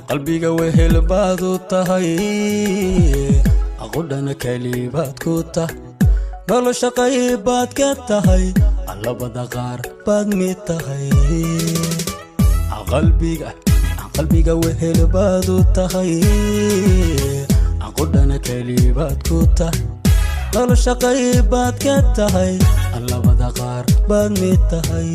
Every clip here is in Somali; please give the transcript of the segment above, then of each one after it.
qalbiga wehel baad u tahay aqudhana kalibaad ku tahay nolosha qaybaad ka tahay labada qaar baad mid tahay qalbiga wehel baad u tahay aqudhana kalibaad ku tahay nolosha qaybaad ka tahay labada qaar baad mid tahay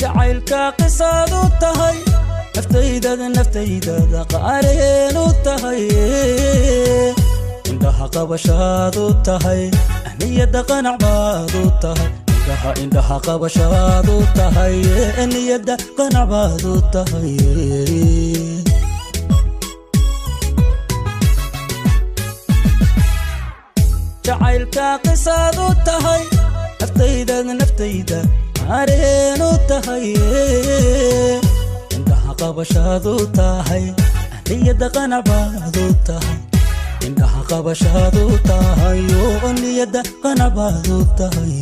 jacaylka qisaad u tahay naftayda qaareen u tahay indhaha qabashaad u tahay niyada qanac baad u tahay indhaha qabashaad u tahay niyada qanac baad u tahay jacaylka qisaad u tahay naftayda qaareen u tahay indhaha qabashaad u tahay niyada qanac baad u tahay indhaha qabashaad u tahay niyada qanac baad u tahay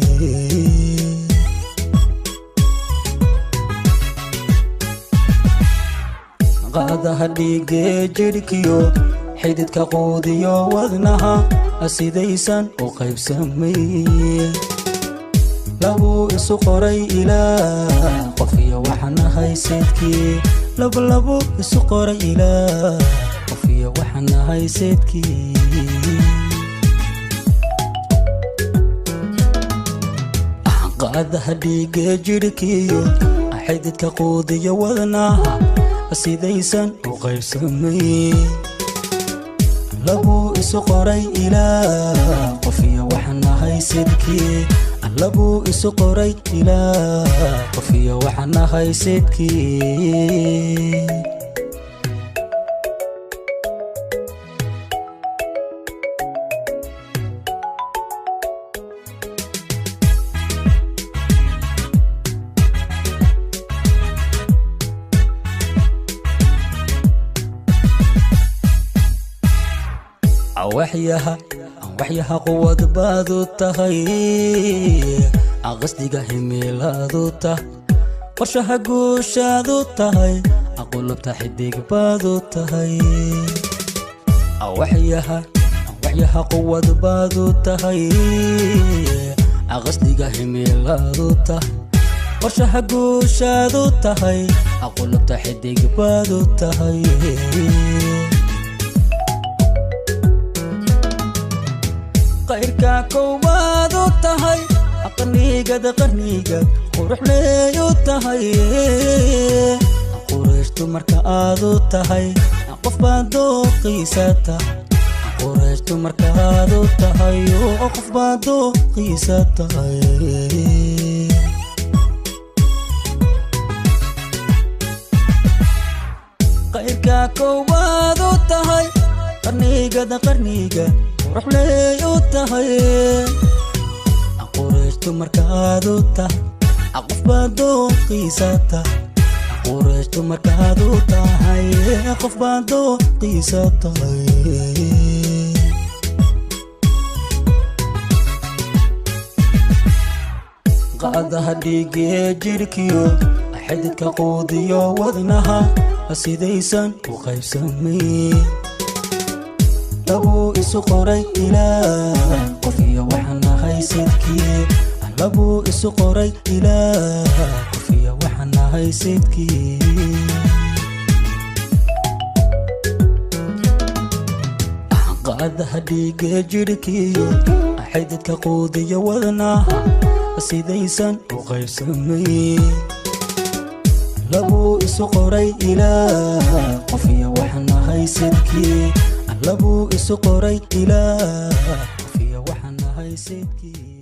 qaadaha dhiigee jidhkiyo xididka quudiyo wadnaha sidaysan u qaybsamay labu isu qoray ilaah qof iyo waxana haysadkii labu isu qoray ilaah qof iyo waxana haysadkii qaadaha dhiigee jidhkiyo xididka quudiyo wadnaha sidaysan u qaybsamay labu isu qoray ilaah qof iyo waxana haysadkii labu isu qoray ilaah qof iyo waxana haysadkii waxyaha quwad baad u tahay qasdiga himilaad u tahay qorshaha guushaad u tahay qulubta xidig baad u tahay waxyaha quwad baad u tahay qasdiga himilaad u tahay qorshaha guushaad u tahay qulubta xidig baad u tahay qayrka koowaad u tahay qarniga qurux leey u tahay qurayshtu marka aad u tahay qof baad dooqiisa tahay qurayshtu marka aad u tahay qof baad dooqiisa tahay qayrka koowaad u tahay qarniga qurux leey u tahay qurayshtu marka aad u tahay qof baad dooqiisa tahay qurayshtu marka aad u tahay qof baad dooqiisa tahay qaadaha dhiigee jidhkiyo xididka quudiyo wadnaha sidaysan u qaybsamay labu isu qoray ilaah qof iyo waxana haysadkii labu isu qoray ilaah qof iyo waxana haysadkii qaadaha dhiigee jidhkiyo xididka quudiyo wadnaha sidaysan u qaybsamay labu isu qoray ilaah qof iyo waxana haysadkii labu isu qoray ilaah qof iyo waxana haysadkii